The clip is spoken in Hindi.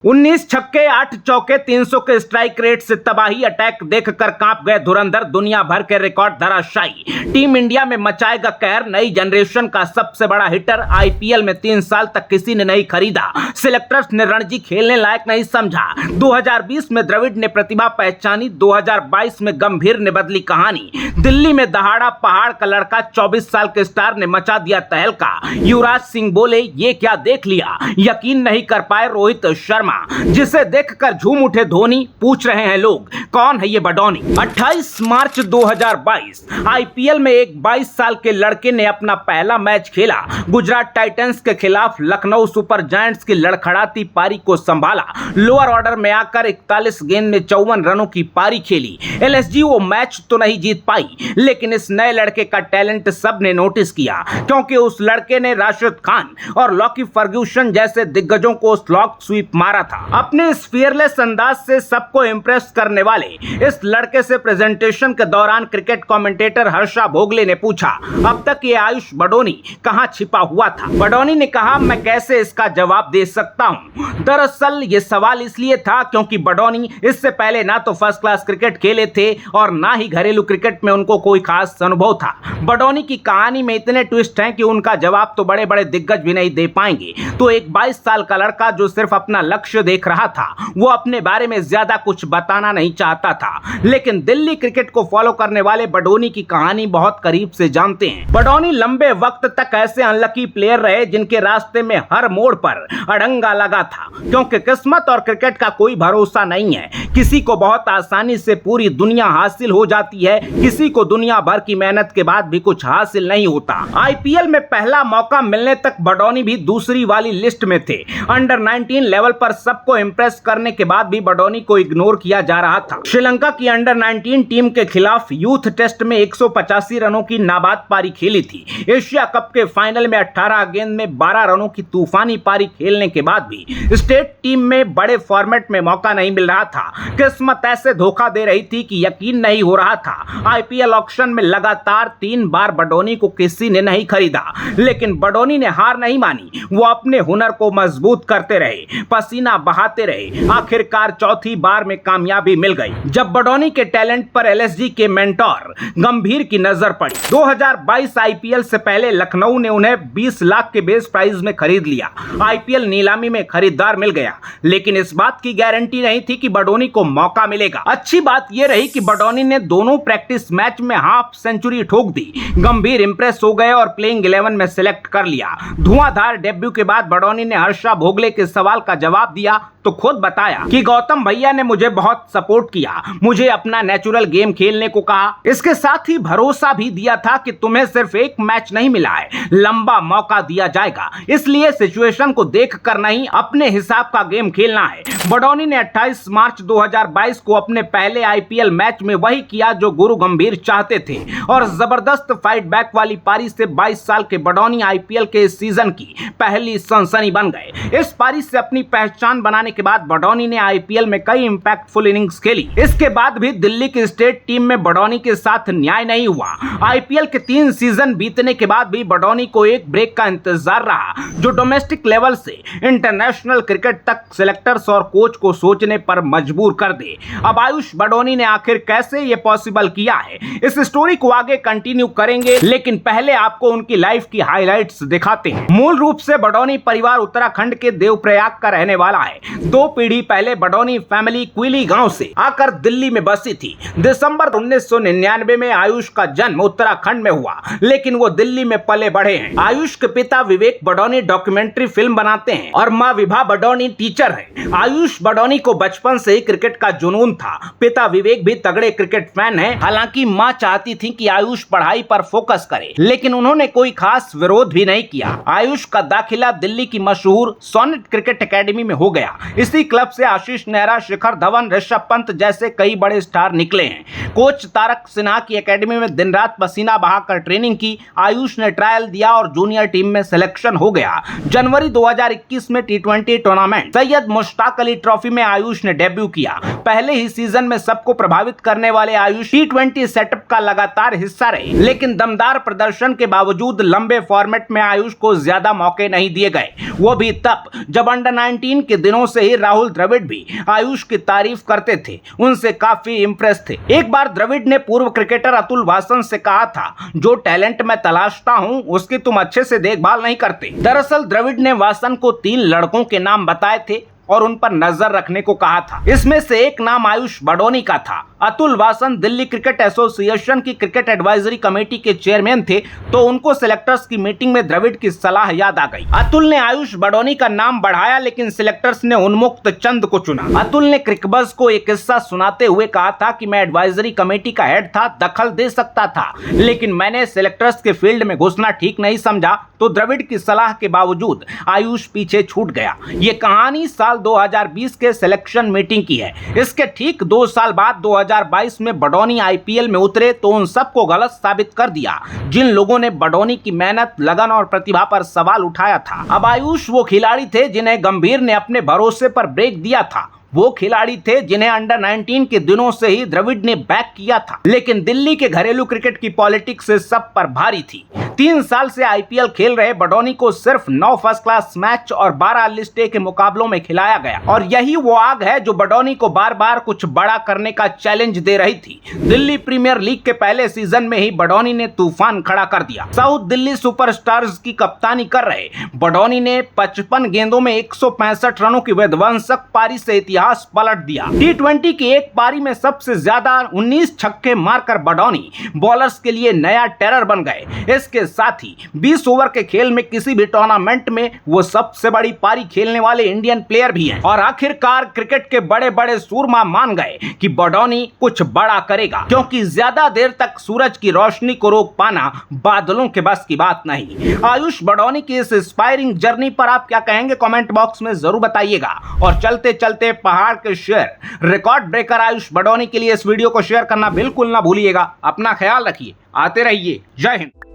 19 छक्के 8 चौके 300 के स्ट्राइक रेट से तबाही अटैक देखकर कांप गए धुरंधर। दुनिया भर के रिकॉर्ड धराशायी। टीम इंडिया में मचाएगा कहर। नई जनरेशन का सबसे बड़ा हिटर आईपीएल में 3 साल तक किसी ने नहीं खरीदा। सिलेक्टर्स ने रणजी खेलने लायक नहीं समझा। 2020 में द्रविड़ ने प्रतिभा पहचानी, 2022 में गंभीर ने बदली कहानी। दिल्ली में दहाड़ा पहाड़ का लड़का 24 साल के स्टार ने मचा दिया तहलका। युवराज सिंह बोले, ये क्या देख लिया। यकीन नहीं कर पाए रोहित शर्मा, जिसे देखकर झूम उठे धोनी। पूछ रहे हैं लोग, कौन है ये बडौनी। 28 मार्च 2022 आईपीएल में एक 22 साल के लड़के ने अपना पहला मैच खेला। गुजरात टाइटंस के खिलाफ लखनऊ सुपर जायंट्स की लड़खड़ाती पारी को संभाला। लोअर ऑर्डर में आकर 41 गेंद में 54 रनों की पारी खेली। एलएसजी वो मैच तो नहीं जीत पाई, लेकिन इस नए लड़के का टैलेंट सबने नोटिस किया, क्योंकि उस लड़के ने राशिद खान और लॉकी फर्ग्यूसन जैसे दिग्गजों को स्लॉग स्वीप मारा था। अपने इस फियरलेस अंदाज से सबको इंप्रेस करने वाले इस लड़के से प्रेजेंटेशन के दौरान क्रिकेट कमेंटेटर हर्षा भोगले ने पूछा, अब तक ये आयुष बडौनी कहां छिपा हुआ था। बडौनी ने कहा, मैं कैसे इसका जवाब दे सकता हूं। दरअसल ये सवाल इसलिए था क्योंकि बडौनी इससे पहले ना तो फर्स्ट क्लास क्रिकेट खेले थे और ना ही घरेलू क्रिकेट में उनको कोई खास अनुभव था। बडौनी की कहानी में इतने ट्विस्ट हैं कि उनका जवाब तो बड़े बड़े दिग्गज भी नहीं दे पाएंगे। तो एक 22 साल का लड़का जो सिर्फ अपना लक्ष्य देख रहा था, वो अपने बारे में ज्यादा कुछ बताना नहीं चाहता था। लेकिन दिल्ली क्रिकेट को फॉलो करने वाले बडौनी की कहानी बहुत करीब से जानते हैं। बडौनी लंबे वक्त तक ऐसे अनलकी प्लेयर रहे जिनके रास्ते में हर मोड़ पर अड़ंगा लगा था, क्योंकि किस्मत और क्रिकेट का कोई भरोसा नहीं है। किसी को बहुत आसानी से पूरी दुनिया हासिल हो जाती है, किसी को दुनिया भर की मेहनत के बाद भी कुछ हासिल नहीं होता। आईपीएल में पहला मौका मिलने तक बडौनी भी दूसरी वाली लिस्ट में थे। अंडर 19 लेवल पर सबको इंप्रेस करने के बाद भी बडौनी को इग्नोर किया जा रहा था। श्रीलंका की अंडर 19 टीम के खिलाफ यूथ टेस्ट में 185 रनों की नाबाद पारी खेली थी। एशिया कप के फाइनल में 18 गेंद में 12 रनों की तूफानी पारी खेलने के बाद भी स्टेट टीम में बड़े फॉर्मेट में मौका नहीं मिल रहा था। किस्मत ऐसे धोखा दे रही थी कि यकीन नहीं हो रहा था। आईपीएल ऑक्शन में लगातार 3 बार बडौनी को किसी ने नहीं खरीदा, लेकिन बडौनी ने हार नहीं मानी। वो अपने हुनर को मजबूत करते रहे, पसीना बहाते रहे। आखिरकार चौथी बार में कामयाबी मिल गई, जब बडौनी के टैलेंट पर एलएसजी के मेंटोर गंभीर की नजर पड़ी। 2022 आईपीएल से पहले लखनऊ ने उन्हें 20 लाख के बेस प्राइस में खरीद लिया। आईपीएल नीलामी में खरीदार मिल गया, लेकिन इस बात की गारंटी नहीं थी कि बडौनी को मौका मिलेगा। अच्छी बात यह रही कि बडौनी ने दोनों प्रैक्टिस मैच में हाफ सेंचुरी ठोक दी। गंभीर इंप्रेस हो गए और प्लेइंग 11 में सिलेक्ट कर लिया। धुआंधार डेब्यू के बाद बडौनी ने हर्षा भोगले के सवाल का जवाब दिया तो खुद बताया कि गौतम भैया ने मुझे बहुत सपोर्ट किया, मुझे अपना नेचुरल गेम खेलने को कहा। इसके साथ ही भरोसा भी दिया था कि तुम्हें सिर्फ एक मैच नहीं मिला है, लंबा मौका दिया जाएगा, इसलिए सिचुएशन को देखकर नहीं अपने हिसाब का गेम खेलना है। बडौनी ने 28 मार्च 2022 को अपने पहले आईपीएल मैच में वही किया जो गुरु गंभीर चाहते थे, और जबरदस्त फाइट बैक वाली पारी से 22 साल के बडौनी आईपीएल के इस सीजन की पहली सनसनी बन गए। इस पारी से अपनी पहचान बनाने के बाद बडौनी ने आईपीएल में कई इंपैक्टफुल इनिंग्स खेली। इसके बाद भी दिल्ली की स्टेट टीम में बडौनी के साथ न्याय नहीं हुआ। आईपीएल के 3 सीजन बीतने के बाद भी बडौनी को एक ब्रेक का इंतजार रहा, जो डोमेस्टिक लेवल से इंटरनेशनल क्रिकेट तक सिलेक्टर्स और कोच को सोचने पर मजबूर कर दे। अब आयुष बडौनी ने आखिर कैसे ये पॉसिबल किया है, इस स्टोरी को आगे कंटिन्यू करेंगे, लेकिन पहले आपको उनकी लाइफ की हाइलाइट्स दिखाते हैं। मूल रूप से बडौनी परिवार उत्तराखंड के देवप्रयाग का रहने वाला है। 2 पीढ़ी पहले बडौनी फैमिली क्विली गांव से आकर दिल्ली में बसी थी। दिसंबर 1999 में आयुष का जन्म उत्तराखंड में हुआ, लेकिन वो दिल्ली में पले बढ़े हैं। आयुष के पिता विवेक बडौनी डॉक्यूमेंट्री फिल्म बनाते हैं और माँ विभा बडौनी टीचर है। आयुष बडौनी को बचपन से ही क्रिकेट का जुनून था। पिता विवेक भी तगड़े क्रिकेट फैन हैं। हालांकि माँ चाहती थी कि आयुष पढ़ाई पर फोकस करे, लेकिन उन्होंने कोई खास विरोध भी नहीं किया। आयुष का दाखिला दिल्ली की मशहूर सोनेट क्रिकेट एकेडमी में हो गया। इसी क्लब से आशीष नेहरा, शिखर धवन, ऋषभ पंत जैसे कई बड़े स्टार निकले हैं। कोच तारक सिन्हा की एकेडमी में दिन रात पसीना बहाकर ट्रेनिंग की। आयुष ने ट्रायल दिया और जूनियर टीम में सिलेक्शन हो गया। जनवरी 2021 में T20 tournament Syed Mushtaq Ali trophy में आयुष ने डेब्यू किया। दिया। पहले ही सीजन में सबको प्रभावित करने वाले आयुष T20 सेटअप का लगातार हिस्सा रहे, लेकिन दमदार प्रदर्शन के बावजूद लंबे फॉर्मेट में आयुष को ज्यादा मौके नहीं दिए गए, वो भी तब जब अंडर 19 के दिनों से ही राहुल द्रविड़ भी आयुष की तारीफ करते थे, उनसे काफी इंप्रेस थे। एक बार द्रविड़ ने पूर्व क्रिकेटर अतुल वासन से कहा था, जो टैलेंट मैं तलाशता हूं उसकी तुम अच्छे से देखभाल नहीं करते। दरअसल द्रविड़ ने वासन को 3 लड़कों के नाम बताए थे और उन पर नजर रखने को कहा था। इसमें से एक नाम आयुष बडोनी का था। अतुल वासन दिल्ली क्रिकेट एसोसिएशन की क्रिकेट एडवाइजरी कमेटी के चेयरमैन थे, तो उनको सिलेक्टर्स की मीटिंग में द्रविड़ की सलाह याद आ गई। अतुल ने आयुष बडोनी का नाम बढ़ाया, लेकिन सिलेक्टर्स ने उन्मुक्त चंद को चुना। अतुल ने क्रिकबज़ को एक किस्सा सुनाते हुए कहा था कि मैं एडवाइजरी कमेटी का हेड था, दखल दे सकता था, लेकिन मैंने सिलेक्टर्स के फील्ड में घुसना ठीक नहीं समझा, तो द्रविड़ की सलाह के बावजूद आयुष पीछे छूट गया। ये कहानी साल 2020 के सिलेक्शन मीटिंग की है। इसके ठीक 2 साल बाद 2022 में बडोनी आईपीएल में उतरे तो उन सबको गलत साबित कर दिया जिन लोगों ने बडोनी की मेहनत, लगन और प्रतिभा पर सवाल उठाया था। अब आयुष वो खिलाड़ी थे जिन्हें गंभीर ने अपने भरोसे पर ब्रेक दिया था। वो खिलाड़ी थे जिन्हें अंडर 19 के दिनों से ही द्रविड़ ने बैक किया था, लेकिन दिल्ली के घरेलू क्रिकेट की पॉलिटिक्स से सब पर भारी थी। 3 साल से आईपीएल खेल रहे बडोनी को सिर्फ 9 फर्स्ट क्लास मैच और 12 लिस्ट ए के मुकाबलों में खिलाया गया, और यही वो आग है जो बडोनी को बार बार कुछ बड़ा करने का चैलेंज दे रही थी। दिल्ली प्रीमियर लीग के पहले सीजन में ही बडोनी ने तूफान खड़ा कर दिया। साउथ दिल्ली सुपरस्टार्स की कप्तानी कर रहे बडोनी ने 55 गेंदों में 165 रनों की विध्वंसक पारी से इतिहास पलट दिया। T20 की एक पारी में सबसे ज्यादा 19 छक्के मारकर बडोनी बॉलर्स के लिए नया टेरर बन गए। इसके साथ ही 20 ओवर के खेल में किसी भी टूर्नामेंट में वो सबसे बड़ी पारी खेलने वाले इंडियन प्लेयर भी हैं, और आखिरकार क्रिकेट के बड़े बड़े सूरमा मान गए कि बडोनी कुछ बड़ा करेगा, क्योंकि ज्यादा देर तक सूरज की रोशनी को रोक पाना बादलों के बस की बात नहीं। आयुष बडोनी की इस इंस्पायरिंग जर्नी पर आप क्या कहेंगे, कमेंट बॉक्स में जरूर बताइएगा। और चलते चलते पहाड़ के शेर रिकॉर्ड ब्रेकर आयुष बडोनी के लिए इस वीडियो को शेयर करना बिल्कुल ना भूलिएगा। अपना ख्याल रखिए, आते रहिए। जय हिंद।